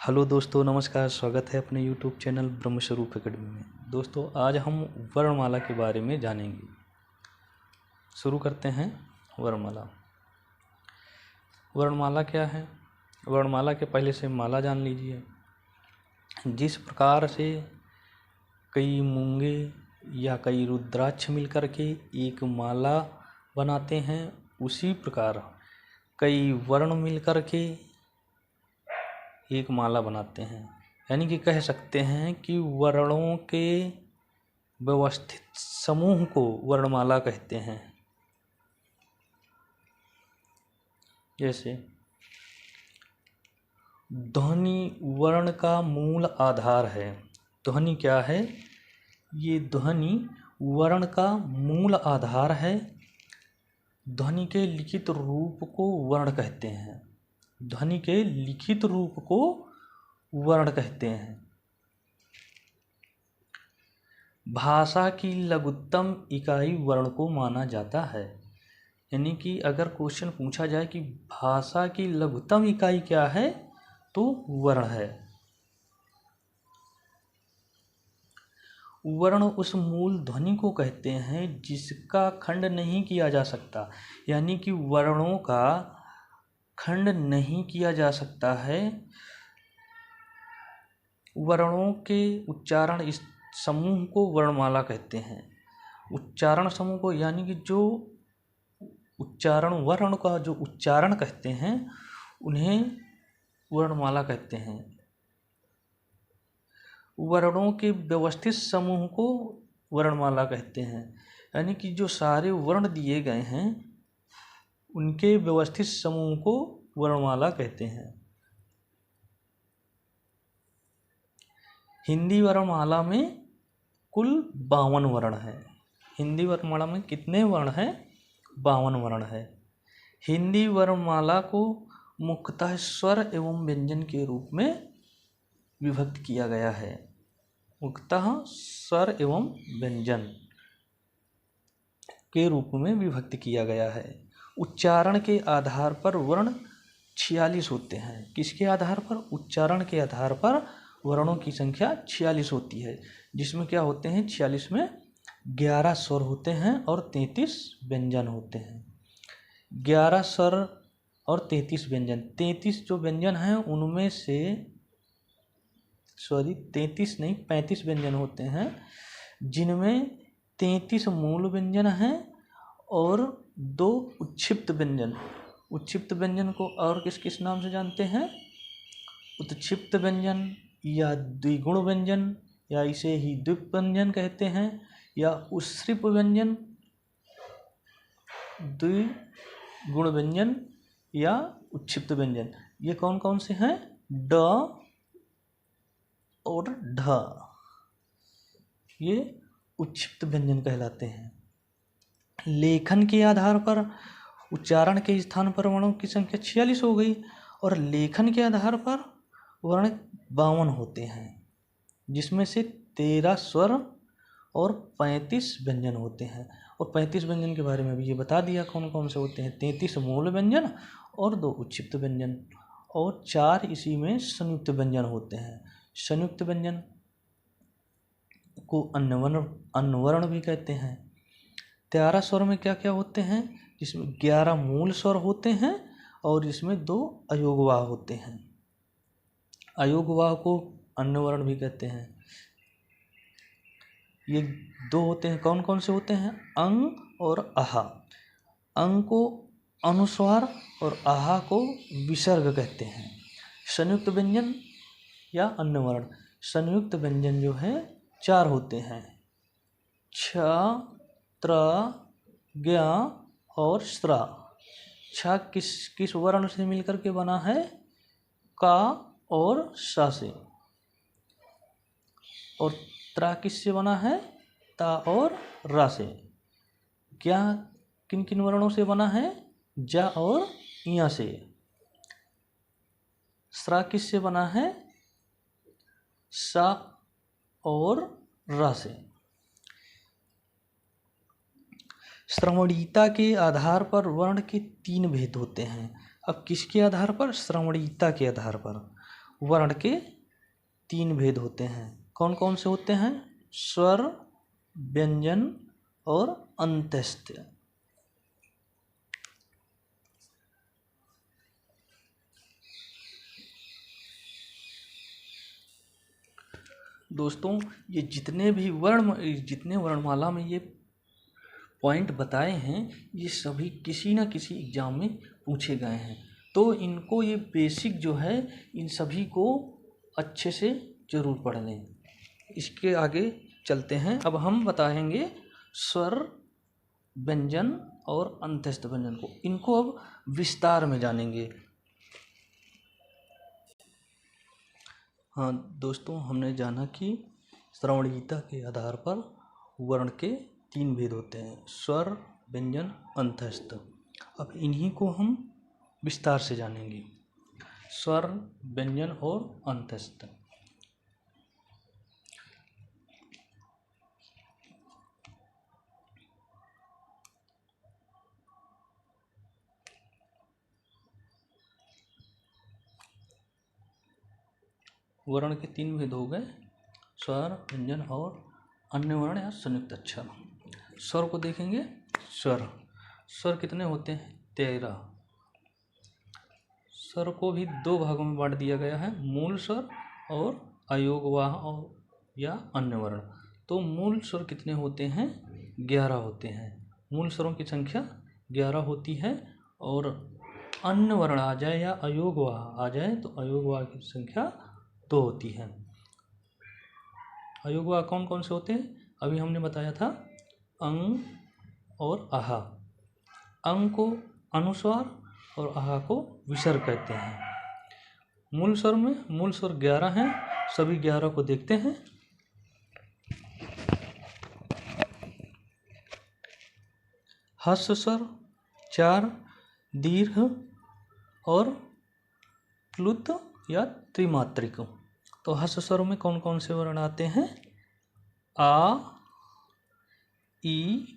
Hello दोस्तों, नमस्कार। स्वागत है अपने यूट्यूब चैनल ब्रह्मस्वरूप एकेडमी में। दोस्तों, आज हम वर्णमाला के बारे में जानेंगे। शुरू करते हैं। वर्णमाला वर्णमाला क्या है? वर्णमाला के पहले से माला जान लीजिए। जिस प्रकार से कई मूंगे या कई रुद्राक्ष मिलकर के एक माला बनाते हैं, उसी प्रकार कई वर्ण मिलकर के एक माला बनाते हैं। यानी कि कह सकते हैं कि वर्णों के व्यवस्थित समूह को वर्णमाला कहते हैं। जैसे ध्वनि वर्ण का मूल आधार है। ध्वनि क्या है? ये ध्वनि वर्ण का मूल आधार है। ध्वनि के लिखित रूप को वर्ण कहते हैं। ध्वनि के लिखित रूप को वर्ण कहते हैं। भाषा की लघुत्तम इकाई वर्ण को माना जाता है। यानी कि अगर क्वेश्चन पूछा जाए कि भाषा की लघुत्तम इकाई क्या है, तो वर्ण है। वर्ण उस मूल ध्वनि को कहते हैं जिसका खंड नहीं किया जा सकता। यानी कि वर्णों का खंड नहीं किया जा सकता है। वर्णों के उच्चारण इस समूह को वर्णमाला कहते हैं। उच्चारण समूह को, यानी कि जो उच्चारण वर्ण का जो उच्चारण कहते हैं, उन्हें वर्णमाला कहते हैं। वर्णों के व्यवस्थित समूह को वर्णमाला कहते हैं। यानी कि जो सारे वर्ण दिए गए हैं, उनके व्यवस्थित समूह को वर्णमाला कहते हैं। हिंदी वर्णमाला में कुल 52 वर्ण हैं। हिंदी वर्णमाला में कितने वर्ण हैं? 52 वर्ण है। हिंदी वर्णमाला को मुख्यतः स्वर एवं व्यंजन के रूप में विभक्त किया गया है। मुख्यतः स्वर एवं व्यंजन के रूप में विभक्त किया गया है। उच्चारण के आधार पर वर्ण 46 होते हैं। किसके आधार पर? उच्चारण के आधार पर वर्णों की संख्या 46 होती है। जिसमें क्या होते हैं? 46 में 11 स्वर होते हैं और 33 व्यंजन होते हैं। 11 स्वर और 33 व्यंजन। 33 जो व्यंजन हैं उनमें से 33 नहीं 35 व्यंजन होते हैं, जिनमें 33 मूल व्यंजन हैं और 2 उत्क्षिप्त व्यंजन। उत्क्षिप्त व्यंजन को और किस किस नाम से जानते हैं? उत्क्षिप्त व्यंजन या द्विगुण व्यंजन, या इसे ही द्विप व्यंजन कहते हैं, या उत्सृप व्यंजन, द्विगुण व्यंजन या उत्क्षिप्त व्यंजन। ये कौन कौन से हैं? ड और ढ, ये उत्क्षिप्त व्यंजन कहलाते हैं। लेखन के आधार पर उच्चारण के स्थान पर वर्णों की संख्या 46 हो गई, और लेखन के आधार पर वर्ण 52 होते हैं, जिसमें से 13 स्वर और 35 व्यंजन होते हैं। और 35 व्यंजन के बारे में भी ये बता दिया कौन कौन से होते हैं। 33 मूल व्यंजन और 2 उत्क्षिप्त व्यंजन, और 4 इसी में संयुक्त व्यंजन होते हैं। संयुक्त व्यंजन को अन्वर्ण भी कहते हैं। 13 स्वर में क्या क्या होते हैं? जिसमें 11 मूल स्वर होते हैं और इसमें 2 अयोगवाह होते हैं। अयोगवाह को अन्वर्ण भी कहते हैं। ये 2 होते हैं। कौन कौन से होते हैं? अंग और आहा। अंग को अनुस्वार और आहा को विसर्ग कहते हैं। संयुक्त व्यंजन या अन्वर्ण। संयुक्त व्यंजन जो है 4 होते हैं। छ, त्र, ज्ञ और स्त्र। छ किस वर्ण से मिलकर के बना है? का और सा से। और त्र किससे बना है? ता और रा से। क्या किन किन वर्णों से बना है? जा और या से। स्रा किससे बना है? सा और रा से। श्रवणीयता के आधार पर वर्ण के 3 भेद होते हैं। अब किसके आधार पर? श्रवणीयता के आधार पर। वर्ण के 3 भेद होते हैं। कौन कौन से होते हैं? स्वर, व्यंजन और अंत्यस्थ। दोस्तों, ये जितने वर्णमाला में ये पॉइंट बताए हैं, ये सभी किसी न किसी एग्जाम में पूछे गए हैं। तो इनको, ये बेसिक जो है, इन सभी को अच्छे से जरूर पढ़ लें। इसके आगे चलते हैं। अब हम बताएंगे स्वर, व्यंजन और अंत्यस्थ व्यंजन को। इनको अब विस्तार में जानेंगे। हाँ दोस्तों, हमने जाना कि श्रवणीयता के आधार पर वर्ण के 3 भेद होते हैं, स्वर, व्यंजन, अंत्यस्थ। अब इन्हीं को हम विस्तार से जानेंगे, स्वर, व्यंजन और अंत्यस्थ। वर्ण के 3 भेद हो गए, स्वर, व्यंजन और अन्य वर्ण या संयुक्त अक्षर। स्वर को देखेंगे। स्वर कितने होते हैं? 13। स्वर को भी 2 भागों में बांट दिया गया है, मूल स्वर और अयोगवाह या अन्य वर्ण। तो मूल स्वर कितने होते हैं? 11 होते हैं। मूल स्वरों की संख्या 11 होती है। और अन्य वर्ण आ जाए या अयोगवाह आ जाए तो अयोगवाह की संख्या 2 होती है। अयोगवाह कौन कौन से होते हैं? अभी हमने बताया था, अंग और आहा। अंग को अनुस्वार और आहा को विसर्ग कहते हैं। मूल स्वर 11 हैं। सभी 11 को देखते हैं। ह्रस्व स्वर 4, दीर्घ और प्लुत या त्रिमात्रिक। तो ह्रस्व स्वर में कौन कौन से वर्ण आते हैं? आ, ई,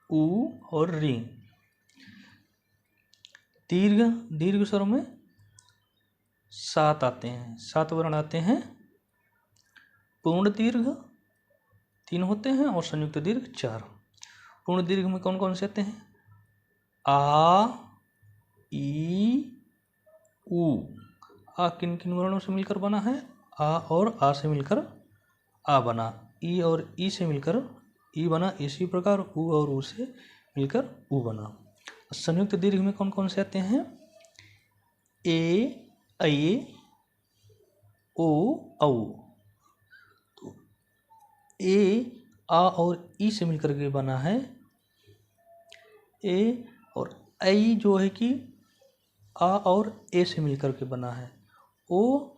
उ और री। दीर्घ स्वर में 7 आते हैं, 7 वर्ण आते हैं। पूर्ण दीर्घ 3 होते हैं और संयुक्त दीर्घ 4। पूर्ण दीर्घ में कौन कौन से आते हैं? आ, ई, उ। आ किन किन वर्णों से मिलकर बना है? आ और आ से मिलकर आ बना। ई और ई से मिलकर ई बना। इसी प्रकार उ और उ से मिलकर उ बना। संयुक्त दीर्घ में कौन कौन से आते हैं? ए, ऐ, ओ, औ। तो ए, आ और ई से मिलकर के बना है। ए और ऐ जो है कि आ और ए से मिलकर के बना है। ओ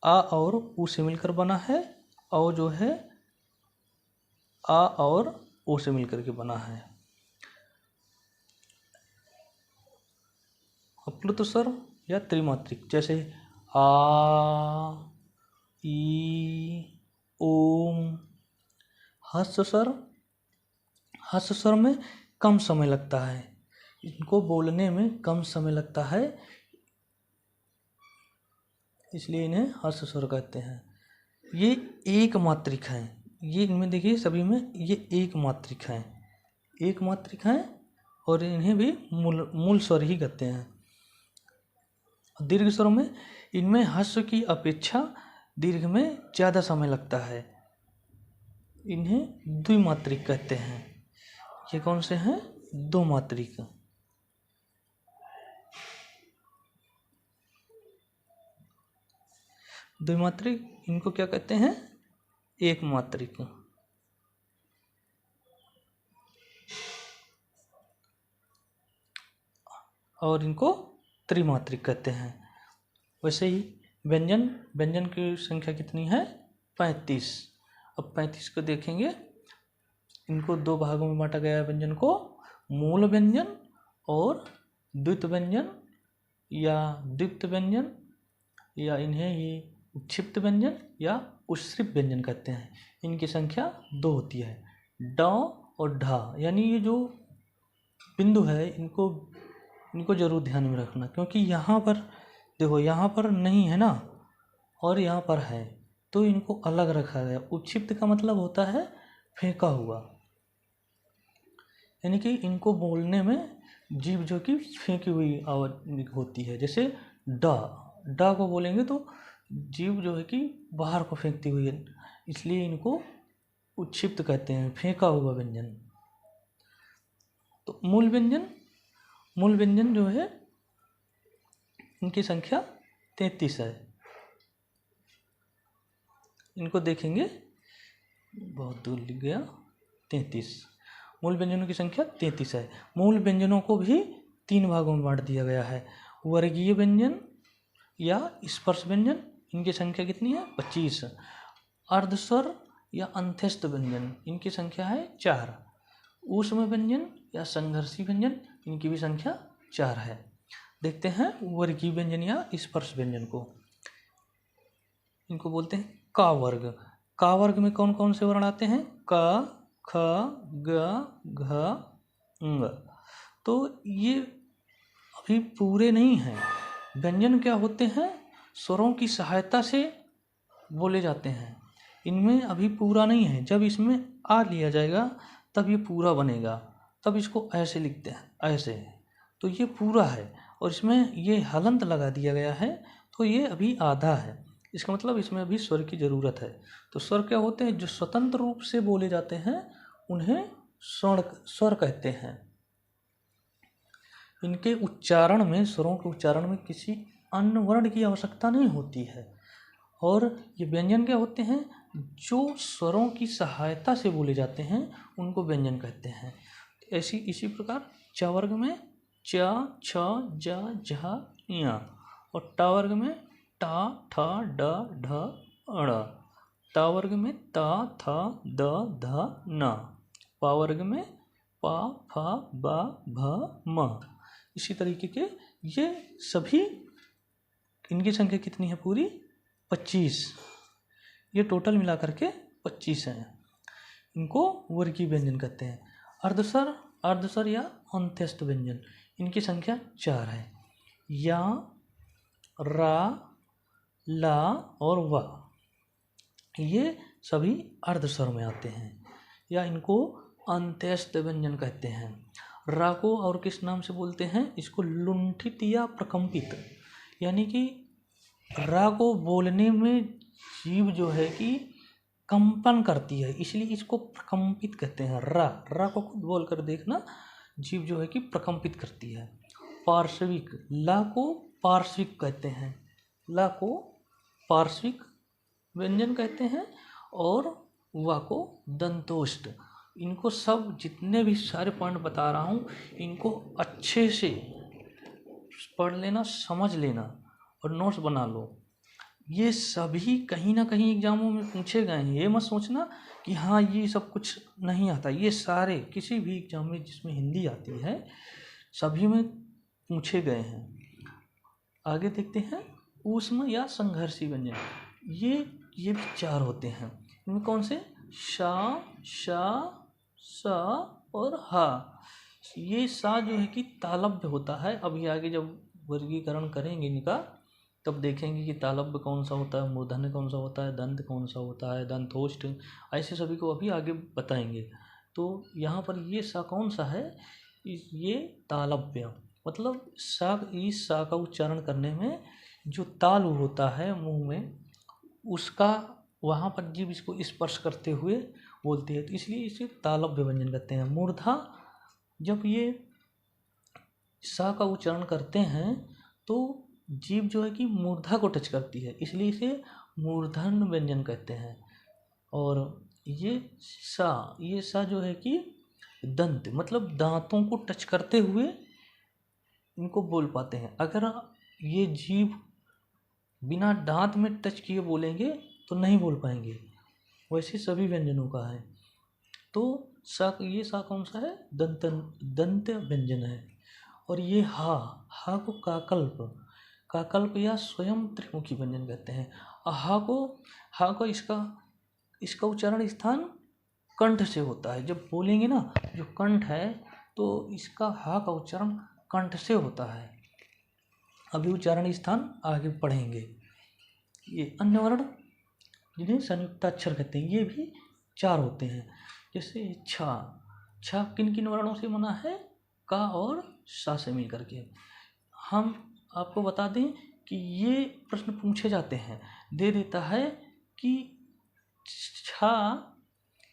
आ और उ से मिलकर बना है। औ जो है आ और ओ से मिलकर के बना है। प्लुत स्वर या त्रिमात्रिक, जैसे आ, ई, ओम। ह्रस्व स्वर में कम समय लगता है, इनको बोलने में कम समय लगता है, इसलिए इन्हें ह्रस्व स्वर कहते हैं। ये एक मात्रिक हैं। ये इनमें देखिए, सभी में ये एक मात्रिक हैं और इन्हें भी मूल स्वर ही कहते हैं। दीर्घ स्वरों में इनमें ह्रस्व की अपेक्षा दीर्घ में ज़्यादा समय लगता है, इन्हें द्विमात्रिक कहते हैं। ये कौन से हैं? 2 मात्रिक। द्विमात्रिक इनको क्या कहते हैं? एक मात्रिक। और इनको त्रिमात्रिक कहते हैं। वैसे ही व्यंजन की संख्या कितनी है? 35। अब 35 को देखेंगे। इनको 2 भागों में बांटा गया है व्यंजन को, मूल व्यंजन और द्वित व्यंजन या द्वित्व व्यंजन, या इन्हें ये उक्षिप्त व्यंजन या उश्रिप व्यंजन कहते हैं। इनकी संख्या 2 होती है, ड और ढ। यानी ये जो बिंदु है, इनको जरूर ध्यान में रखना, क्योंकि यहाँ पर देखो, यहाँ पर नहीं है ना, और यहाँ पर है, तो इनको अलग रखा गया। उच्छिप्त का मतलब होता है फेंका हुआ, यानी कि इनको बोलने में जीभ जो कि फेंकी हुई आवाज होती है। जैसे डा, डा को बोलेंगे तो जीभ जो है कि बाहर को फेंकती हुई है, इसलिए इनको उच्छिप्त कहते हैं, फेंका हुआ व्यंजन। तो मूल व्यंजन जो है इनकी संख्या 33 है। इनको देखेंगे, बहुत दूर लिख गया, 33। मूल व्यंजनों की संख्या 33 है। मूल व्यंजनों को भी 3 भागों में बांट दिया गया है। वर्गीय व्यंजन या स्पर्श व्यंजन, इनकी संख्या कितनी है? 25। अर्धस्वर या अंत्यस्थ व्यंजन, इनकी संख्या है 4। ऊष्म व्यंजन या संघर्षी व्यंजन, इनकी भी संख्या 4 है। देखते हैं वर्गीय व्यंजन या स्पर्श व्यंजन को। इनको बोलते हैं का वर्ग। का वर्ग में कौन कौन से वर्ण आते हैं? क, ख, ग, घ, ङ। तो ये अभी पूरे नहीं हैं। व्यंजन क्या होते हैं? स्वरों की सहायता से बोले जाते हैं। इनमें अभी पूरा नहीं है। जब इसमें आ लिया जाएगा तब ये पूरा बनेगा। तब इसको ऐसे लिखते हैं, ऐसे। तो ये पूरा है और इसमें ये हलंत लगा दिया गया है, तो ये अभी आधा है। इसका मतलब इसमें अभी स्वर की ज़रूरत है। तो स्वर क्या होते हैं? जो स्वतंत्र रूप से बोले जाते हैं उन्हें स्वर कहते हैं। इनके उच्चारण में, स्वरों के उच्चारण में किसी अन्य वर्ण की आवश्यकता नहीं होती है। और ये व्यंजन क्या होते हैं? जो स्वरों की सहायता से बोले जाते हैं उनको व्यंजन कहते हैं। इसी प्रकार च वर्ग में च, छ, ज, झ, ञ। और ट वर्ग में टा, ठ, ड, ढ, ण। ट वर्ग में त, थ, द, ध, न। प वर्ग में प, फ, ब, भ, म। इसी तरीके के ये सभी, इनकी संख्या कितनी है? पूरी 25। ये टोटल मिला करके 25 हैं। इनको वर्गीय व्यंजन कहते हैं। अर्धस्वर या अंत्यस्थ व्यंजन, इनकी संख्या 4 है। या, रा, ला और वा, ये सभी अर्धस्वर में आते हैं या इनको अंत्यस्थ व्यंजन कहते हैं। रा को और किस नाम से बोलते हैं? इसको लुंठित या प्रकंपित, यानी कि रा को बोलने में जीभ जो है कि कंपन करती है, इसलिए इसको प्रकंपित कहते हैं। रा को खुद बोल कर देखना, जीभ जो है कि प्रकंपित करती है। पार्श्विक, ला को पार्श्विक कहते हैं, ला को पार्श्विक व्यंजन कहते हैं और वा को दंतोष्ठ। इनको सब जितने भी सारे पॉइंट बता रहा हूँ, इनको अच्छे से पढ़ लेना, समझ लेना और नोट्स बना लो। ये सभी कहीं ना कहीं एग्जामों में पूछे गए हैं। ये मत सोचना कि हाँ ये सब कुछ नहीं आता। ये सारे किसी भी एग्जाम में जिसमें हिंदी आती है सभी में पूछे गए हैं। आगे देखते हैं ऊष्म या संघर्षी व्यंजन। ये भी 4 होते हैं। इनमें कौन से? शा, शा, सा और हा। ये सा जो है कि तालव्य होता है। अभी आगे जब वर्गीकरण करेंगे इनका तब देखेंगे कि तालव्य कौन सा होता है, मूर्धन्य कौन सा होता है, दंत कौन सा होता है, दंतोष्ठ, ऐसे सभी को अभी आगे बताएंगे। तो यहाँ पर ये सा कौन सा है? ये तालव्य, मतलब सा, इस सा का उच्चारण करने में जो तालु होता है मुंह में, उसका वहाँ पर जीभ इसको स्पर्श करते हुए बोलती है, तो इसलिए इसे तालव्य व्यंजन कहते हैं। मूर्धा, जब ये सा का उच्चारण करते हैं तो जीभ जो है कि मूर्धा को टच करती है, इसलिए इसे मूर्धन्य व्यंजन कहते हैं। और ये सा जो है कि दंत, मतलब दांतों को टच करते हुए इनको बोल पाते हैं। अगर ये जीभ बिना दांत में टच किए बोलेंगे तो नहीं बोल पाएंगे। वैसे सभी व्यंजनों का है। तो ये सा कौन सा है? दंत व्यंजन है। और ये हा को काकल्प या स्वयं त्रिमुखी व्यंजन कहते हैं। हा को इसका उच्चारण स्थान कंठ से होता है। जब बोलेंगे ना, जो कंठ है तो इसका हा का उच्चारण कंठ से होता है। अभी उच्चारण स्थान आगे पढ़ेंगे। ये अन्य वर्ण जिन्हें संयुक्ताक्षर कहते हैं, ये भी 4 होते हैं। जैसे छा किन किन वर्णों से बना है? का और सा से मिल करके। हम आपको बता दें कि ये प्रश्न पूछे जाते हैं, दे देता है कि छा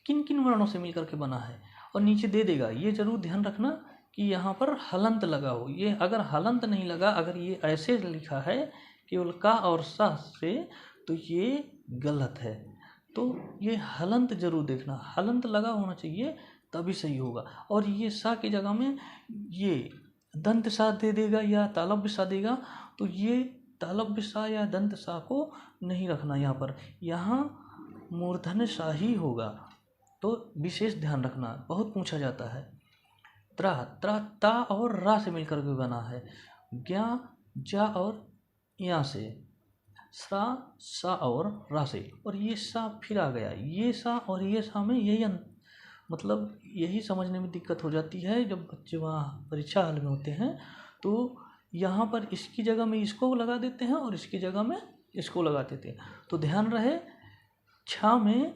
किन किन वर्णों से मिलकर के बना है, और नीचे दे देगा। ये जरूर ध्यान रखना कि यहाँ पर हलंत लगा हो। ये अगर हलंत नहीं लगा, अगर ये ऐसे लिखा है केवल का और सा से, तो ये गलत है। तो ये हलंत जरूर देखना, हलंत लगा होना चाहिए तभी सही होगा। और ये सा की जगह में ये दंत सा दे देगा या तालव्य सा देगा, तो ये तालव्य सा या दंत सा को नहीं रखना यहाँ पर, यहाँ मूर्धन्य सा ही होगा। तो विशेष ध्यान रखना, बहुत पूछा जाता है। ता और रा से मिलकर के बना है। ज्ञा जा और या से, सा और रा से, और ये सा फिर आ गया। ये सा और ये सा में यही मतलब यही समझने में दिक्कत हो जाती है जब बच्चे वहाँ परीक्षा हाल में होते हैं। तो यहाँ पर इसकी जगह में इसको लगा देते हैं और इसकी जगह में इसको लगा देते हैं। तो ध्यान रहे, छा में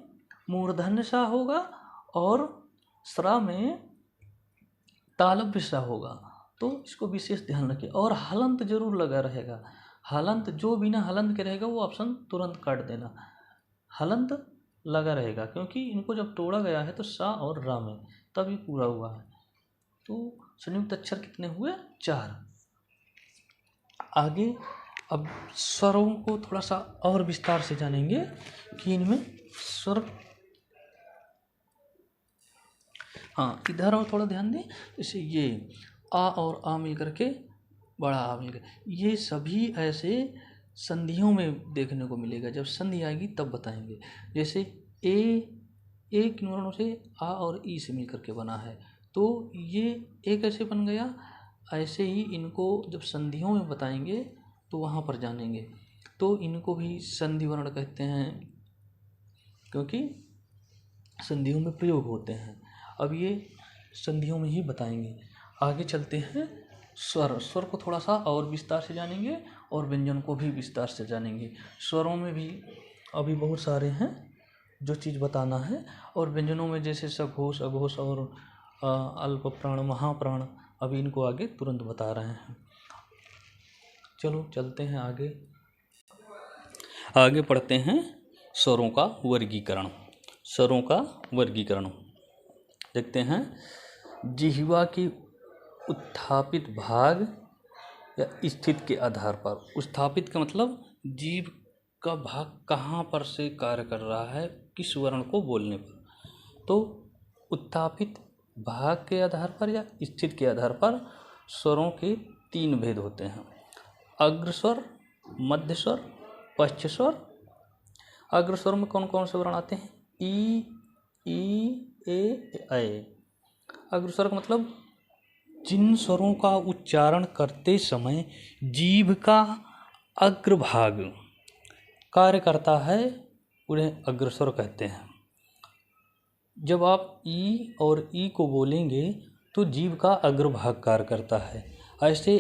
मूर्धन्य सा होगा और स्रा में तालव्य सा होगा। तो इसको विशेष ध्यान रखें। और हलंत जरूर लगा रहेगा। हलंत, जो बिना हलंत के रहेगा वो ऑप्शन तुरंत काट देना। हलंत लगा रहेगा क्योंकि इनको जब तोड़ा गया है तो सा और रा में, तभी पूरा हुआ है। तो संयुक्त अक्षर कितने हुए? 4। आगे अब स्वरों को थोड़ा सा और विस्तार से जानेंगे कि इनमें स्वर, हाँ इधर और थोड़ा ध्यान दें। जैसे ये आ और आ मिल करके बड़ा आ मिल कर, ये सभी ऐसे संधियों में देखने को मिलेगा। जब संधि आएगी तब बताएंगे। जैसे ए किन वर्णों से? आ और ई से मिल करके बना है। तो ये ए कैसे बन गया? ऐसे ही इनको जब संधियों में बताएंगे तो वहाँ पर जानेंगे। तो इनको भी संधि वर्ण कहते हैं क्योंकि संधियों में प्रयोग होते हैं। अब ये संधियों में ही बताएंगे। आगे चलते हैं। स्वर को थोड़ा सा और विस्तार से जानेंगे और व्यंजन को भी विस्तार से जानेंगे। स्वरों में भी अभी बहुत सारे हैं जो चीज़ बताना है, और व्यंजनों में जैसे सघोष, अघोष और अल्प प्राण, महाप्राण, अभी इनको आगे तुरंत बता रहे हैं। चलो चलते हैं आगे पढ़ते हैं स्वरों का वर्गीकरण। स्वरों का वर्गीकरण देखते हैं। जिह्वा की उत्थापित भाग या स्थिति के आधार पर। उत्थापित का मतलब जीभ का भाग कहाँ पर से कार्य कर रहा है, किस वर्ण को बोलने पर। तो उत्थापित भाग के आधार पर या स्थिति के आधार पर स्वरों के 3 भेद होते हैं। अग्रस्वर, मध्यस्वर, पश्चस्वर। अग्रस्वर में कौन कौन से वर्ण आते हैं? ई, ए। अग्रस्वर का मतलब जिन स्वरों का उच्चारण करते समय जीभ का अग्रभाग कार्य करता है उन्हें अग्रस्वर कहते हैं। जब आप ई और ई को बोलेंगे तो जीभ का अग्रभाग कार्य करता है। ऐसे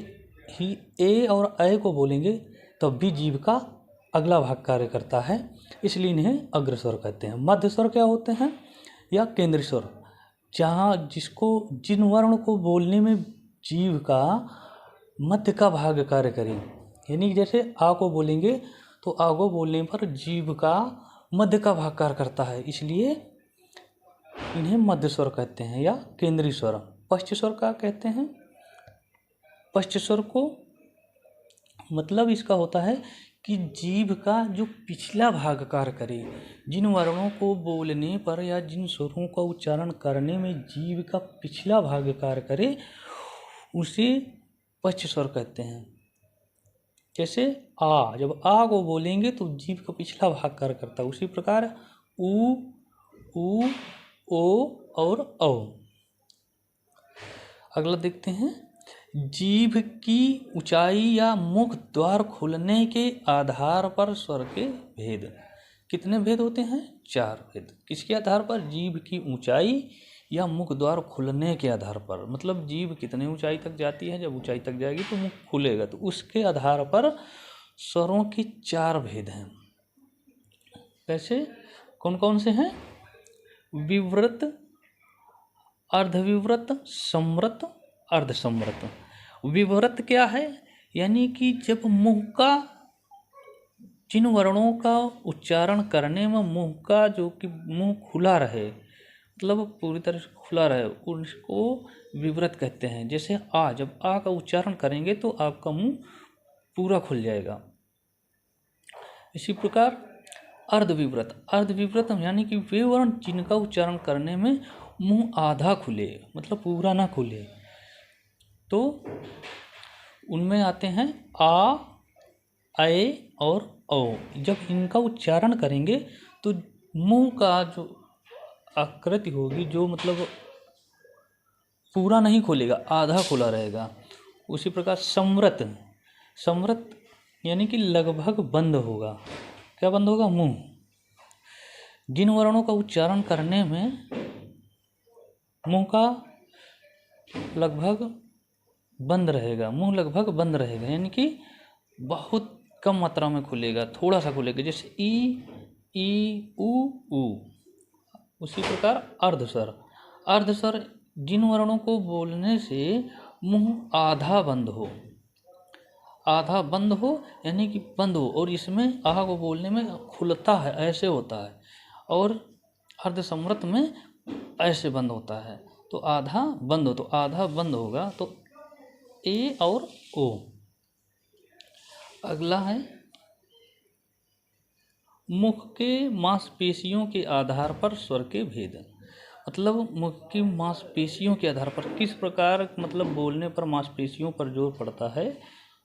ही ए और ऐ को बोलेंगे तब भी जीभ का अगला भाग कार्य करता है, इसलिए इन्हें अग्रस्वर कहते हैं। मध्य स्वर क्या होते हैं? या केंद्रीय स्वर, जहाँ जिन वर्ण को बोलने में जीभ का मध्य का भाग कार्य करे। यानी जैसे आ को बोलेंगे तो आ को बोलने पर जीभ का मध्य का भाग कार्य करता है, इसलिए इन्हें मध्य स्वर कहते हैं या केंद्रीय स्वर। पश्च स्वर का कहते हैं? पश्च स्वर को मतलब इसका होता है कि जीभ का जो पिछला भाग कार्य करे। जिन वर्णों को बोलने पर या जिन स्वरों का उच्चारण करने में जीभ का पिछला भाग कार्य करे उसे पश्च स्वर कहते हैं। जैसे आ, जब आ को बोलेंगे तो जीभ का पिछला भाग कार्य करता है। उसी प्रकार ऊ, ओ और औ। अगला देखते हैं। जीभ की ऊंचाई या मुख द्वार खुलने के आधार पर स्वर के भेद। कितने भेद होते हैं? 4 भेद। किसके आधार पर? जीभ की ऊंचाई या मुख द्वार खुलने के आधार पर। मतलब जीभ कितने ऊंचाई तक जाती है, जब ऊंचाई तक जाएगी तो मुख खुलेगा, तो उसके आधार पर स्वरों के 4 भेद हैं। कैसे, कौन कौन से हैं? विवृत, अर्धविवृत, संवृत, अर्धसंवृत। विवृत क्या है? यानी कि जब मुंह का, जिन वर्णों का उच्चारण करने में मुंह का, जो कि मुंह खुला रहे, मतलब पूरी तरह से खुला रहे, उसको विवृत कहते हैं। जैसे आ, जब आ का उच्चारण करेंगे तो आपका मुंह पूरा खुल जाएगा। इसी प्रकार अर्धविवृत, अर्धविवृत यानी कि वे वर्ण जिनका उच्चारण करने में मुंह आधा खुले, मतलब पूरा ना खुले, तो उनमें आते हैं आ, ऐ और औ। जब इनका उच्चारण करेंगे तो मुंह का जो आकृति होगी, जो मतलब पूरा नहीं खोलेगा, आधा खुला रहेगा। उसी प्रकार संवृत, संवृत यानी कि लगभग बंद होगा। क्या बंद होगा? मुंह। जिन वर्णों का उच्चारण करने में मुंह का लगभग बंद रहेगा, मुंह लगभग बंद रहेगा, यानी कि बहुत कम मात्रा में खुलेगा, थोड़ा सा खुलेगा, जैसे ई, उ। उसी प्रकार अर्धस्वर, अर्धस्वर जिन वर्णों को बोलने से मुंह आधा बंद हो, आधा बंद हो यानी कि बंद हो, और इसमें आह को बोलने में खुलता है, ऐसे होता है, और अर्धसंवृत में ऐसे बंद होता है। तो आधा बंद हो, तो आधा बंद होगा, तो ए और ओ। अगला है मुख के मांसपेशियों के आधार पर स्वर के भेद। मतलब मुख की मांसपेशियों के आधार पर किस प्रकार, मतलब बोलने पर मांसपेशियों पर जोर पड़ता है,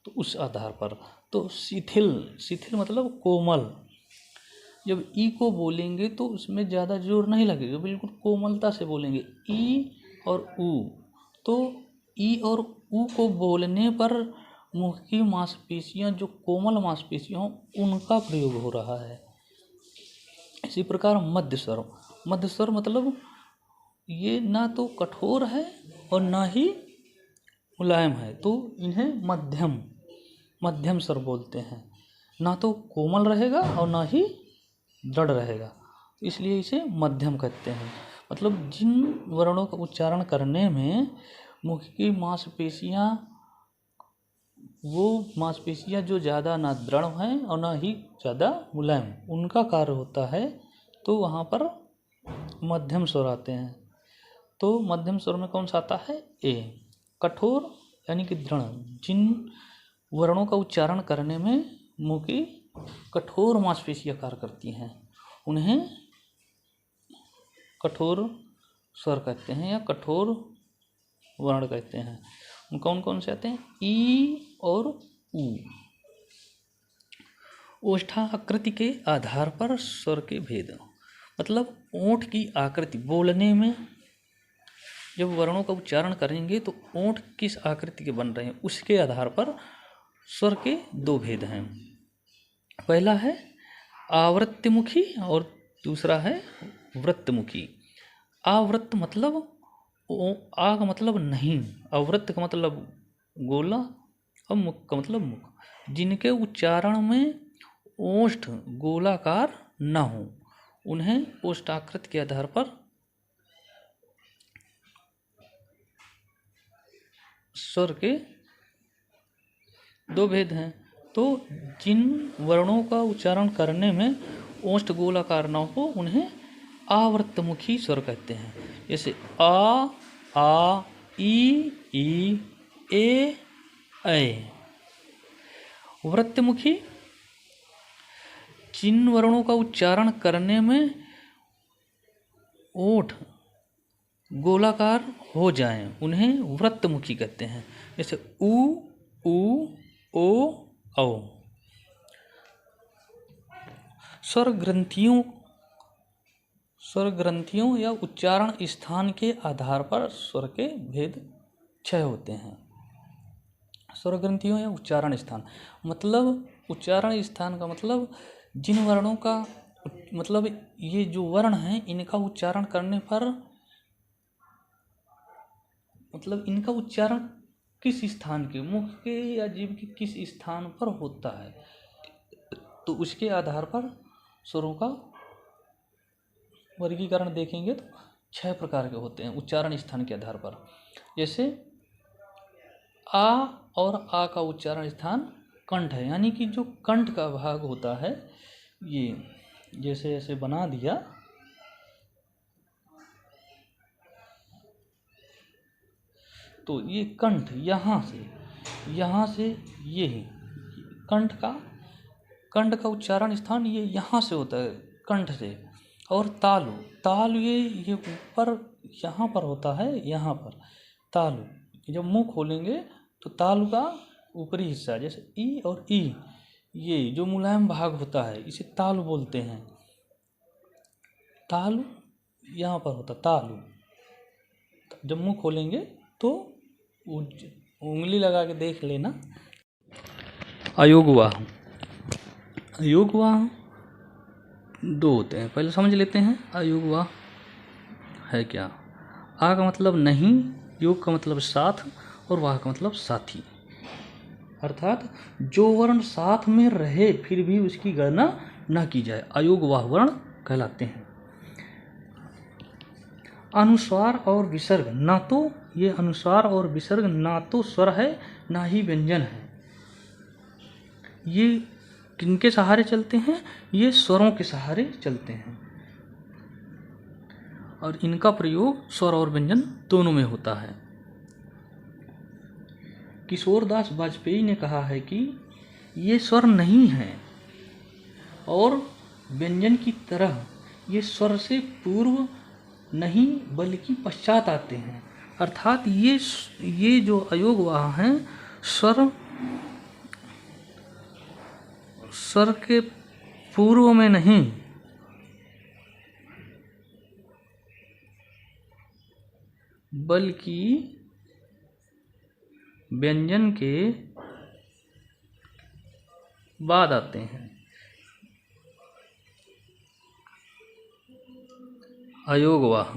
तो उस आधार पर। तो शिथिल, शिथिल मतलब कोमल। जब ई को बोलेंगे तो उसमें ज़्यादा जोर नहीं लगेगा, बिल्कुल कोमलता से बोलेंगे, ई और ऊ। तो ई और ऊ को बोलने पर मुख की मांसपेशियां, जो कोमल मांसपेशियां, उनका प्रयोग हो रहा है। इसी प्रकार मध्य स्वर, मध्य स्वर मतलब ये ना तो कठोर है और ना ही मुलायम है, तो इन्हें मध्यम, मध्यम स्वर बोलते हैं। ना तो कोमल रहेगा और ना ही दृढ़ रहेगा, इसलिए इसे मध्यम कहते हैं। मतलब जिन वर्णों का उच्चारण करने में मुख की मांसपेशियां, वो मांसपेशियां जो ज़्यादा ना दृढ़ हैं और ना ही ज़्यादा मुलायम, उनका कार्य होता है, तो वहाँ पर मध्यम स्वर आते हैं। तो मध्यम स्वर में कौन सा आता है? ए। कठोर यानी कि दृढ़, जिन वर्णों का उच्चारण करने में मुंह की कठोर मांसपेशियां कार्य करती हैं, उन्हें कठोर स्वर कहते हैं या कठोर वर्ण कहते हैं। कौन कौन से आते हैं? ई और ऊ। ओष्ठाकृति के आधार पर स्वर के भेद। मतलब ओंठ की आकृति, बोलने में जब वर्णों का उच्चारण करेंगे तो ओंठ किस आकृति के बन रहे हैं, उसके आधार पर स्वर के दो भेद हैं। पहला है आवृत्तिमुखी और दूसरा है वृत्तमुखी। आवृत्त मतलब आ का मतलब नहीं, अवृत्त का मतलब गोला और मुख का मतलब मुख। जिनके उच्चारण में ओष्ठ गोलाकार न हो, उन्हें ओष्ठाकृत के आधार पर स्वर के दो भेद हैं। तो जिन वर्णों का उच्चारण करने में ओष्ठ गोलाकार न हो, उन्हें आवृत्तमुखी स्वर कहते हैं। जैसे आ, ई, ए। वृत्तमुखी जिन वर्णों का उच्चारण करने में ओठ गोलाकार हो जाएं, उन्हें वृत्तमुखी कहते हैं। जैसे ऊ, ओ, औ। स्वर ग्रंथियों या उच्चारण स्थान के आधार पर स्वर के भेद 6 होते हैं। स्वर ग्रंथियों या उच्चारण स्थान, मतलब उच्चारण स्थान का मतलब जिन वर्णों का, मतलब ये जो वर्ण हैं, इनका उच्चारण करने पर, मतलब इनका उच्चारण किस स्थान के, मुख के या जीभ के किस स्थान पर होता है, तो उसके आधार पर स्वरों का वर्गीकरण देखेंगे तो 6 प्रकार के होते हैं उच्चारण स्थान के आधार पर। जैसे आ और आ का उच्चारण स्थान कंठ है, यानी कि जो कंठ का भाग होता है ये जैसे ऐसे बना दिया, तो ये कंठ यहाँ से ये कंठ का उच्चारण स्थान ये यहाँ से होता है कंठ से। और तालु ये ऊपर यहाँ पर होता है, यहाँ पर तालु। जब मुंह खोलेंगे तो तालु का ऊपरी हिस्सा जैसे ई और ई, ये जो मुलायम भाग होता है इसे तालु बोलते हैं। तालु यहाँ पर होता तालु। जब मुंह खोलेंगे तो उंगली लगा के देख लेना। अयोगवाह 2 होते हैं, पहले समझ लेते हैं अयोगवाह है क्या। आ का मतलब नहीं, योग का मतलब साथ और वाह का मतलब साथी, अर्थात जो वर्ण साथ में रहे फिर भी उसकी गणना न की जाए, अयोगवाह वर्ण कहलाते हैं। अनुस्वार और विसर्ग, ना तो ये अनुस्वार और विसर्ग ना तो स्वर है ना ही व्यंजन है। ये किनके सहारे चलते हैं? ये स्वरों के सहारे चलते हैं और इनका प्रयोग स्वर और व्यंजन दोनों में होता है। किशोरदास वाजपेयी ने कहा है कि ये स्वर नहीं है और व्यंजन की तरह ये स्वर से पूर्व नहीं बल्कि पश्चात आते हैं, अर्थात ये जो अयोगवाह हैं स्वर के पूर्व में नहीं बल्कि व्यंजन के बाद आते हैं। अयोगवाह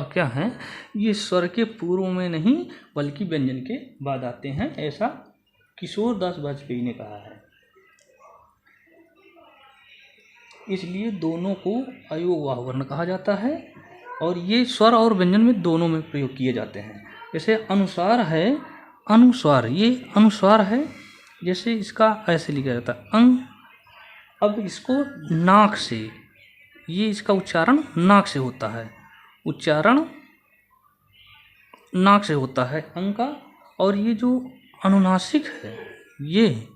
क्या है? ये स्वर के पूर्व में नहीं बल्कि व्यंजन के बाद आते हैं, ऐसा किशोरदास वाजपेयी ने कहा है। इसलिए दोनों को अयोगवाह वर्ण कहा जाता है और ये स्वर और व्यंजन में दोनों में प्रयोग किए जाते हैं। जैसे अनुस्वार है, ये अनुस्वार है, जैसे इसका ऐसे लिखा जाता है अंग। अब इसको नाक से, ये इसका उच्चारण नाक से होता है, अंग का। और ये जो अनुनासिक है ये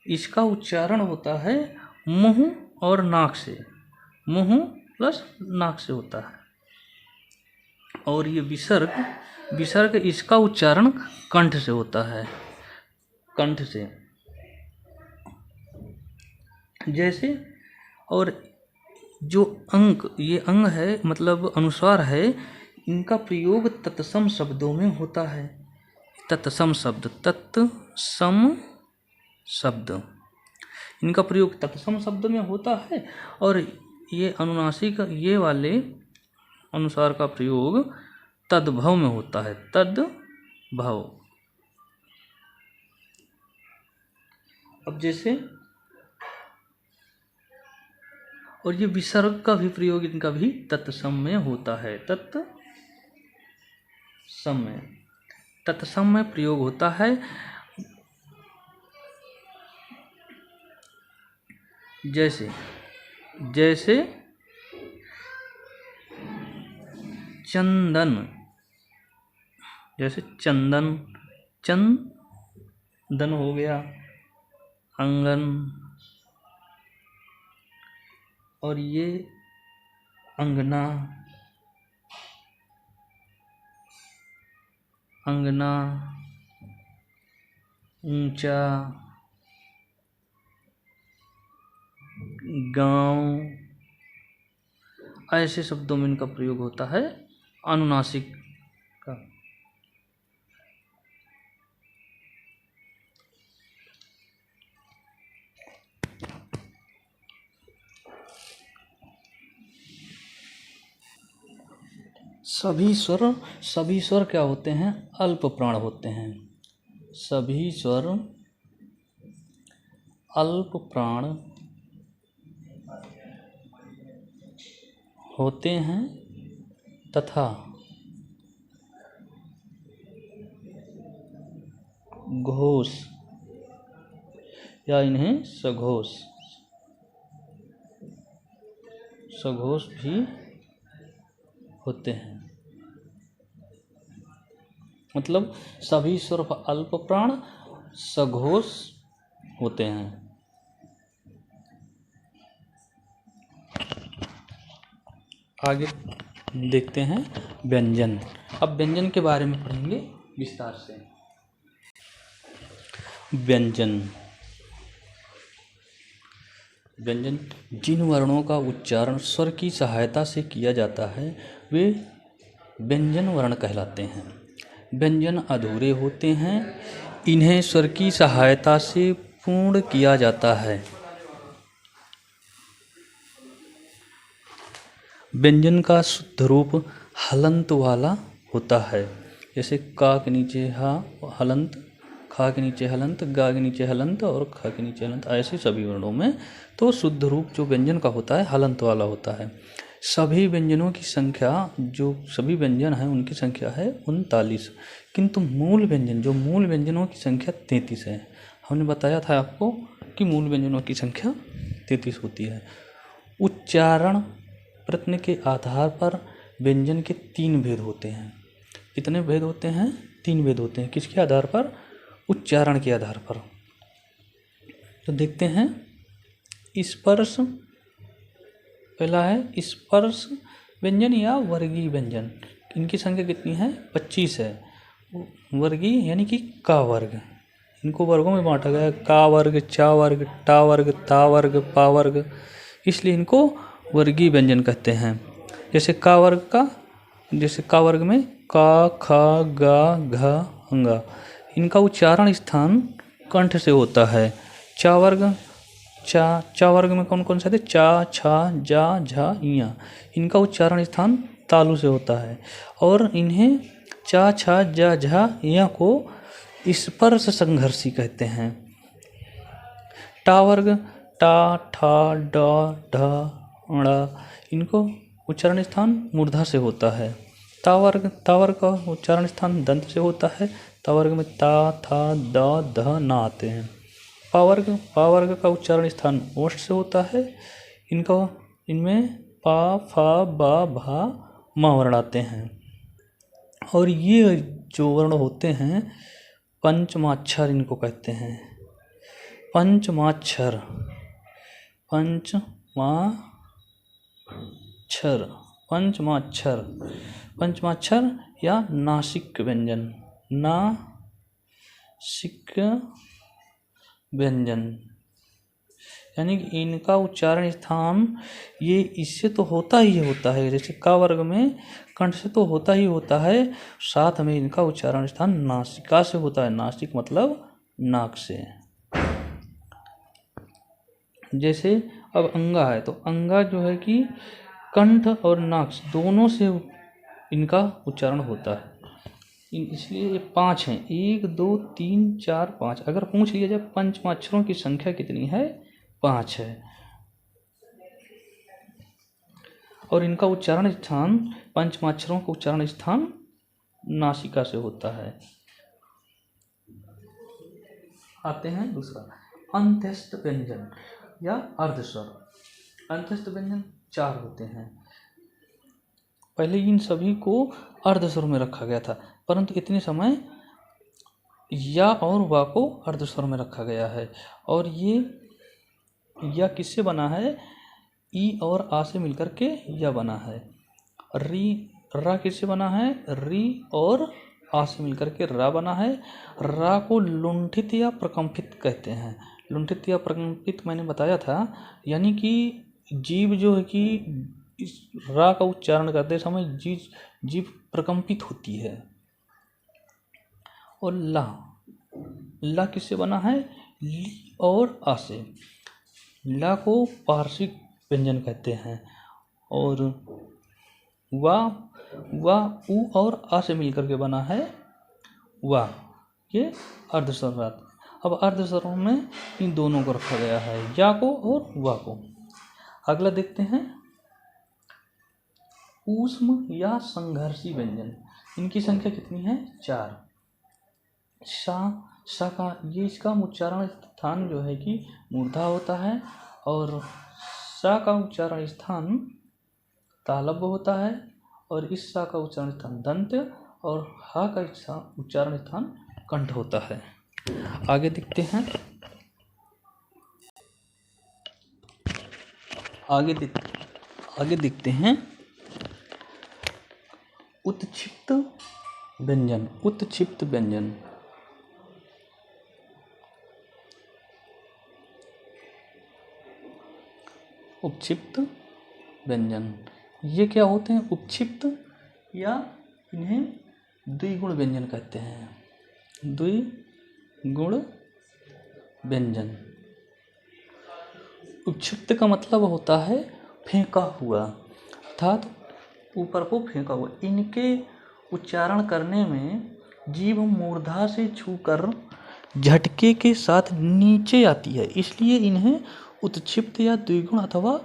इसका उच्चारण होता है मुंह और नाक से, मुंह प्लस नाक से होता है। और ये विसर्ग इसका उच्चारण कंठ से होता है, कंठ से। जैसे और जो ये अंग है मतलब अनुस्वार है, इनका प्रयोग तत्सम शब्दों में होता है। तत्सम शब्द इनका प्रयोग तत्सम शब्द में होता है और ये अनुनासिक ये वाले अनुसार का प्रयोग तद्भव में होता है, तद्भव। अब जैसे और ये विसर्ग का भी प्रयोग इनका भी तत्सम में होता है, तत्सम में प्रयोग होता है। जैसे चंदन, चंदन हो गया, अंगन, और ये अंगना, ऊंचा, गांव, ऐसे शब्दों में इनका प्रयोग होता है अनुनासिक का। सभी स्वर क्या होते हैं? अल्प प्राण होते हैं। सभी स्वर अल्प प्राण होते हैं तथा घोष या इन्हें सघोष भी होते हैं। मतलब सभी सर्प अल्प प्राण सघोष होते हैं। आगे देखते हैं व्यंजन। अब व्यंजन के बारे में पढ़ेंगे विस्तार से। व्यंजन जिन वर्णों का उच्चारण स्वर की सहायता से किया जाता है वे व्यंजन वर्ण कहलाते हैं। व्यंजन अधूरे होते हैं, इन्हें स्वर की सहायता से पूर्ण किया जाता है। व्यंजन का शुद्ध रूप हलंत वाला होता है। जैसे का के नीचे हा हलंत, खा के नीचे हलंत, गा के नीचे हलंत और खा के नीचे हलंत, ऐसे सभी वर्णों में तो शुद्ध रूप जो व्यंजन का होता है हलंत वाला होता है। सभी व्यंजनों की संख्या, जो सभी व्यंजन हैं उनकी संख्या है 39, किंतु मूल व्यंजनों की संख्या 33 है। हमने बताया था आपको कि मूल व्यंजनों की संख्या 33 होती है। उच्चारण प्रयत्न के आधार पर व्यंजन के 3 भेद होते हैं। कितने भेद होते हैं? 3 भेद होते हैं। किसके आधार पर? उच्चारण के आधार पर। तो देखते हैं स्पर्श। पहला है स्पर्श व्यंजन या वर्गीय व्यंजन। इनकी संख्या कितनी है? 25 है। वर्गीय यानी कि का वर्ग, इनको वर्गों में बांटा गया है। का वर्ग, चा वर्ग, टा वर्ग, ता वर्ग, पा वर्ग, इसलिए इनको वर्गीय व्यंजन कहते हैं। जैसे का वर्ग में का, खा, गा, घा, अंगा, इनका उच्चारण स्थान कंठ से होता है। चा वर्ग में कौन कौन से थे? चा, छा, जा, झा, इया, इनका उच्चारण स्थान तालु से होता है। और इन्हें चा, छा, जा, झा, इया को स्पर्श संघर्षी कहते हैं। टा वर्ग टा, ठा, डा, ढा, अड़ा, इनको उच्चारण स्थान मूर्धा से होता है। ता वर्ग का उच्चारण स्थान दंत से होता है। ता वर्ग में ता, था, दा, ध, ना आते हैं। पा वर्ग का उच्चारण स्थान ओष्ठ से होता है। इनमें पा, फा, बा, भा, मा वर्ण आते हैं। और ये जो वर्ण होते हैं पंचमाक्षर इनको कहते हैं। पंचमाक्षर या नासिक व्यंजन, यानी कि इनका उच्चारण स्थान ये इससे तो होता ही होता है। जैसे का वर्ग में कंठ से तो होता ही होता है, साथ में इनका उच्चारण स्थान नासिका से होता है। नासिक मतलब नाक से। जैसे अब अंगा है, तो अंगा जो है कि कंठ और नाक दोनों से इनका उच्चारण होता है। इसलिए ये 5 हैं। 1, 2, 3, 4, 5। अगर पूछ लिया जाए पंचमाक्षरों की संख्या कितनी है? 5 है। और इनका उच्चारण स्थान, पंचमाक्षरों का उच्चारण स्थान नासिका से होता है। आते हैं दूसरा अंत्यस्थ व्यंजन या अर्धस्वर। अंत्यस्थ व्यंजन 4 होते हैं। पहले इन सभी को अर्धस्वर में रखा गया था, परंतु इतने समय या और वा को अर्धस्वर में रखा गया है। और ये या किससे बना है? ई और आ से मिलकर के या बना है। रा किससे बना है? री और आ से मिलकर के रा बना है। रा को लुंठित या प्रकंपित कहते हैं। लुंठित या प्रकंपित मैंने बताया था, यानी कि जीव जो है कि इस रा का उच्चारण करते समय जीव प्रकंपित होती है। और ला किससे बना है? ली और आ से। ला को पार्श्विक व्यंजन कहते हैं। और वा उ और आ से मिलकर के बना है वा, ये अर्धस्वर। अब अर्ध स्वरों में इन दोनों को रखा गया है, या को और वा को। अगला देखते हैं ऊष्म या संघर्षी व्यंजन। इनकी संख्या कितनी है? 4। सा का ये इसका उच्चारण स्थान जो है कि मूर्धा होता है, और सा का उच्चारण स्थान तालव्य होता है, और इस सा का उच्चारण स्थान दंत, और हा का उच्चारण स्थान कंठ होता है। आगे देखते हैं, आगे देखते हैं उत्क्षिप्त व्यंजन। उत्क्षिप्त व्यंजन उपक्षिप्त व्यंजन ये क्या होते हैं? उपक्षिप्त या इन्हें द्विगुण व्यंजन कहते हैं। द्विगुण व्यंजन। उपक्षिप्त का मतलब होता है फेंका हुआ, अर्थात ऊपर को फेंका हुआ। इनके उच्चारण करने में जीभ मूर्धा से छूकर झटके के साथ नीचे आती है, इसलिए इन्हें उत्क्षिप्त या द्विगुण अथवा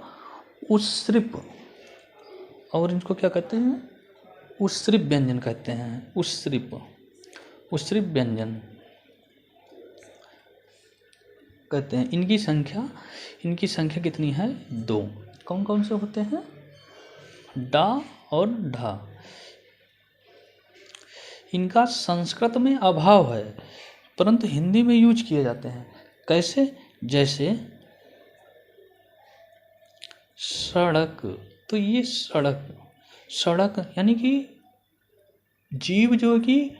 उत्सृप, और इनको क्या कहते हैं? उत्सृप व्यंजन कहते हैं। उत्सृप व्यंजन कहते हैं। इनकी संख्या कितनी है? 2। कौन कौन से होते हैं? डा और ढा। इनका संस्कृत में अभाव है, परंतु हिंदी में यूज किए जाते हैं। कैसे? जैसे सड़क, तो ये सड़क यानी कि जीव जो कि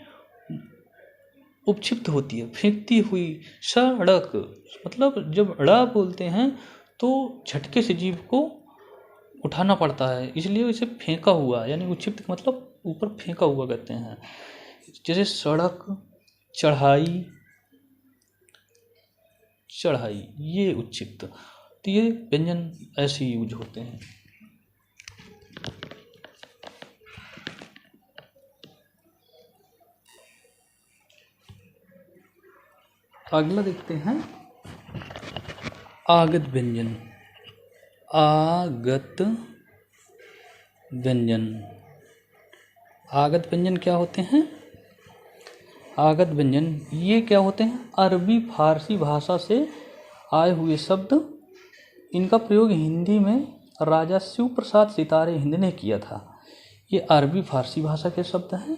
उपक्षिप्त होती है, फेंकती हुई। सड़क मतलब जब ड़ बोलते हैं तो झटके से जीभ को उठाना पड़ता है, इसलिए इसे फेंका हुआ यानी उत्क्षिप्त मतलब ऊपर फेंका हुआ कहते हैं। जैसे सड़क, चढ़ाई, ये उत्क्षिप्त। तो ये व्यंजन ऐसे यूज होते हैं। अगला देखते हैं आगत व्यंजन। आगत व्यंजन क्या होते हैं? आगत व्यंजन ये क्या होते हैं? अरबी फारसी भाषा से आए हुए शब्द। इनका प्रयोग हिंदी में राजा शिव प्रसाद सितारे हिंद ने किया था। ये अरबी फारसी भाषा के शब्द हैं।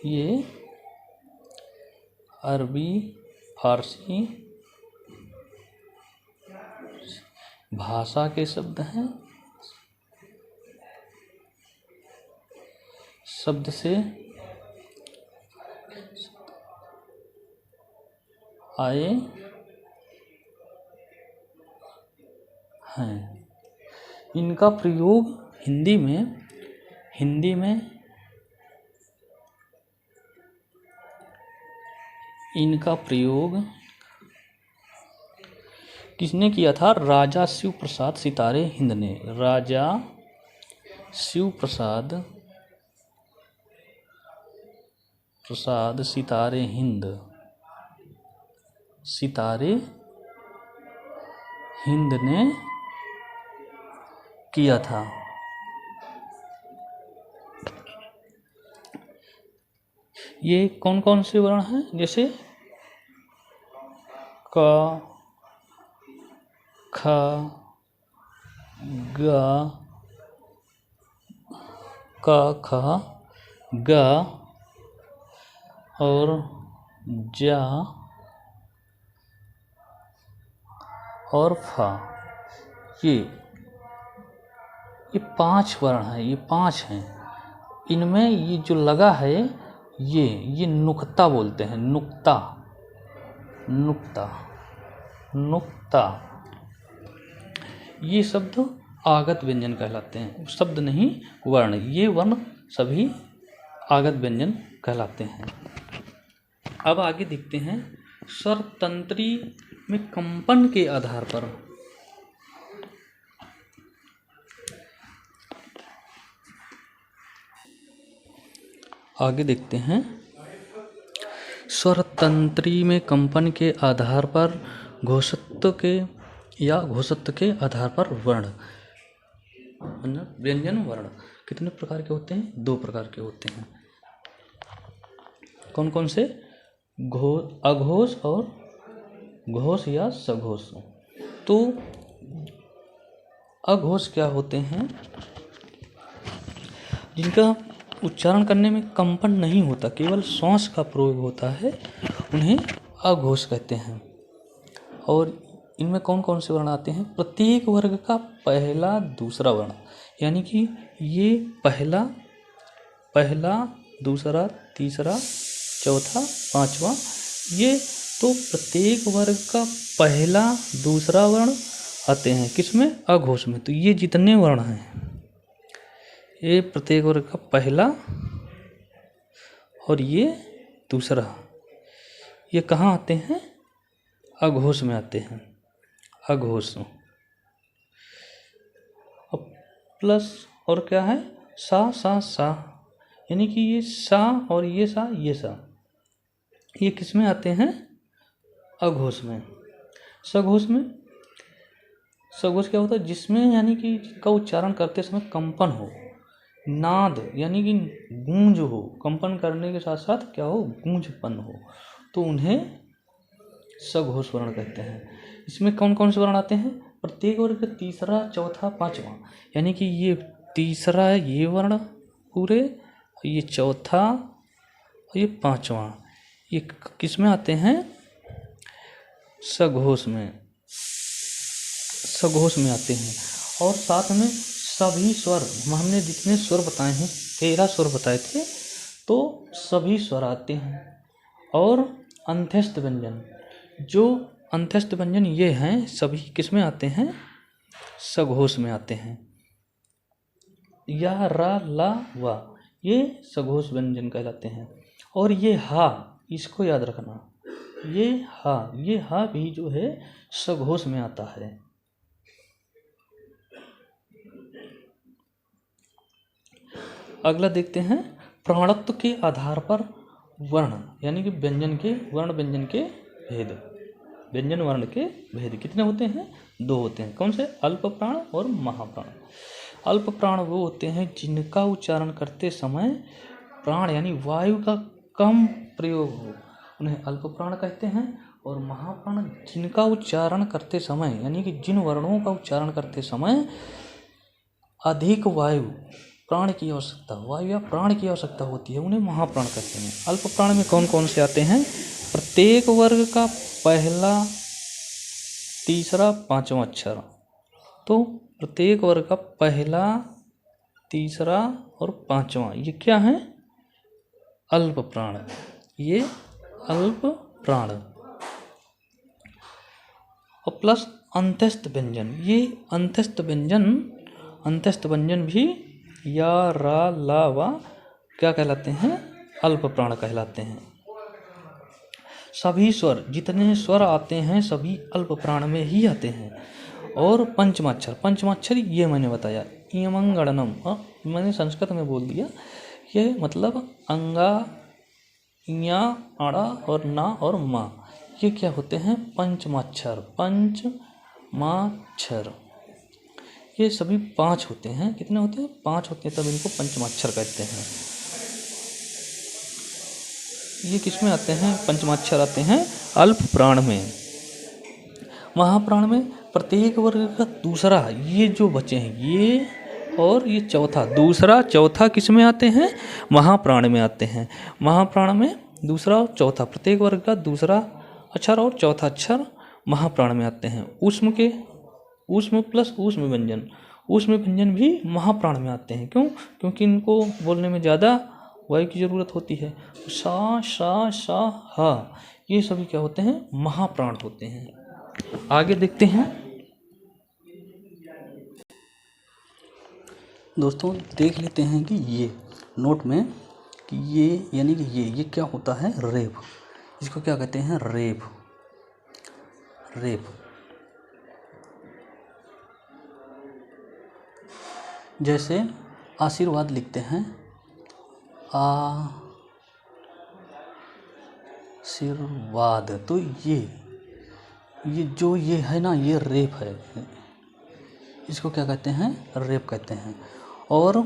ये अरबी फारसी भाषा के शब्द हैं। शब्द से आए हैं। इनका प्रयोग हिंदी में इनका प्रयोग किसने किया था? राजा शिव प्रसाद सितारे हिंद ने। राजा शिव प्रसाद सितारे हिंद ने किया था। ये कौन कौन से वर्ण हैं? जैसे क, ख, ग, ख, ग और जा और फा। ये 5 वर्ण हैं। ये 5 हैं। इनमें ये जो लगा है ये नुक्ता बोलते हैं। नुक्ता ये शब्द आगत व्यंजन कहलाते हैं। शब्द नहीं, वर्ण। ये वर्ण सभी आगत व्यंजन कहलाते हैं। अब आगे देखते हैं स्वर तंत्री में कंपन के आधार पर। आगे देखते हैं स्वर तंत्री में कंपन के आधार पर घोषत्व के या घोषत्व के आधार पर वर्ण, व्यंजन वर्ण कितने प्रकार के होते हैं? 2 प्रकार के होते हैं। कौन कौन से? अघोष और घोष या सघोष। तो अघोष क्या होते हैं? जिनका उच्चारण करने में कंपन नहीं होता, केवल श्वास का प्रयोग होता है, उन्हें अघोष कहते हैं। और इनमें कौन कौन से वर्ण आते हैं? प्रत्येक वर्ग का पहला दूसरा वर्ण, यानी कि ये पहला दूसरा तीसरा चौथा पांचवा, ये तो प्रत्येक वर्ग का पहला दूसरा वर्ण आते हैं किसमें? अघोष में। तो ये जितने वर्ण हैं ये प्रत्येक वर्ग का पहला और ये दूसरा, ये कहाँ आते हैं? अघोष में आते हैं, अघोष। अब प्लस और क्या है? सा सा सा, यानी कि ये सा और ये सा, ये किस में आते हैं? अघोष में। सघोष में, सघोष क्या होता है? जिसमें यानी कि जिसका उच्चारण करते समय कंपन हो, नाद यानी कि गूंज हो, कंपन करने के साथ साथ क्या हो? गूंजपन हो, तो उन्हें सघोष वर्ण कहते हैं। इसमें कौन कौन से वर्ण आते हैं? प्रत्येक वर्ग का तीसरा चौथा पांचवा, यानी कि ये तीसरा ये वर्ण पूरे, ये चौथा और ये पांचवा, ये किस में आते हैं? सघोष में, सघोष में आते हैं। और साथ में सभी स्वर, हमने जितने स्वर बताए हैं 13 स्वर बताए थे, तो सभी स्वर आते हैं। और अंत्यस्थ व्यंजन, जो अंत्यस्थ व्यंजन ये हैं सभी किस में आते हैं? सघोष में आते हैं। या रा ला वा, ये सघोष व्यंजन कहलाते हैं। और ये हा, इसको याद रखना, ये हा भी जो है सघोष में आता है। अगला देखते हैं, प्राणत्व के आधार पर वर्ण, यानी कि व्यंजन के वर्ण, व्यंजन के भेद, व्यंजन वर्ण के भेद कितने होते हैं? 2 होते हैं। कौन से? अल्प प्राण और महाप्राण। अल्प प्राण वो होते हैं जिनका उच्चारण करते समय प्राण यानी वायु का कम प्रयोग हो, उन्हें अल्प प्राण कहते हैं। और महाप्राण जिनका उच्चारण करते समय यानी कि जिन वर्णों का उच्चारण करते समय अधिक वायु प्राण की आवश्यकता, वायु या प्राण की आवश्यकता होती है, उन्हें महाप्राण कहते हैं। अल्प प्राण में कौन कौन से आते हैं? प्रत्येक वर्ग का पहला तीसरा पांचवा अक्षर, तो प्रत्येक वर्ग का पहला तीसरा और पांचवा ये क्या है? अल्प प्राण, ये अल्प प्राण। और प्लस अंत्यस्थ व्यंजन, ये अंत्यस्थ व्यंजन भी या रा ला वा क्या कहलाते हैं? अल्प प्राण कहलाते हैं। सभी स्वर, जितने स्वर आते हैं सभी अल्प प्राण में ही आते हैं। और पंचमाक्षर ये मैंने बताया, इयमंगणनम, मैंने संस्कृत में बोल दिया, ये मतलब अंगा, इया, अड़ा और ना और मा, ये क्या होते हैं? पंचमाक्षर, ये सभी 5 होते हैं। कितने होते हैं? 5 होते हैं, तब इनको पंचमाक्षर कहते हैं। ये किस में आते हैं? पंचमाक्षर आते हैं अल्प प्राण में। महाप्राण में प्रत्येक वर्ग का दूसरा, ये जो बचे हैं ये और ये चौथा, दूसरा चौथा किस में आते हैं? महाप्राण में आते हैं। महाप्राण में दूसरा और चौथा, प्रत्येक वर्ग का दूसरा अक्षर और चौथा अक्षर महाप्राण में आते हैं। ऊष्म प्लस ऊष्म व्यंजन भी महाप्राण में आते हैं। क्यों? क्योंकि इनको बोलने में ज़्यादा वायु की ज़रूरत होती है। सा सा सा हा, ये सभी क्या होते हैं? महाप्राण होते हैं। आगे देखते हैं दोस्तों, देख लेते हैं कि ये नोट में कि ये यानी कि ये क्या होता है? रेप। इसको क्या कहते हैं? रेप। जैसे आशीर्वाद लिखते हैं, आशीर्वाद। तो ये जो ये है ना, ये रेप है, इसको क्या कहते हैं? रेप कहते हैं। और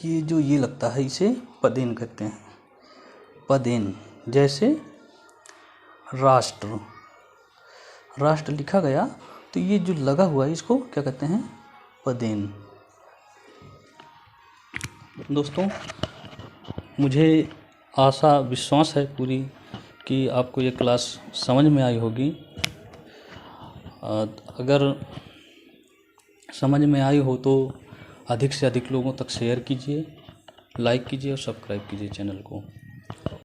ये जो ये लगता है, इसे पदेन कहते हैं, पदेन। जैसे राष्ट्र, राष्ट्र लिखा गया, तो ये जो लगा हुआ है इसको क्या कहते हैं? पदेन। दोस्तों, मुझे आशा विश्वास है पूरी कि आपको ये क्लास समझ में आई होगी। अगर समझ में आई हो तो अधिक से अधिक लोगों तक शेयर कीजिए, लाइक कीजिए और सब्सक्राइब कीजिए चैनल को।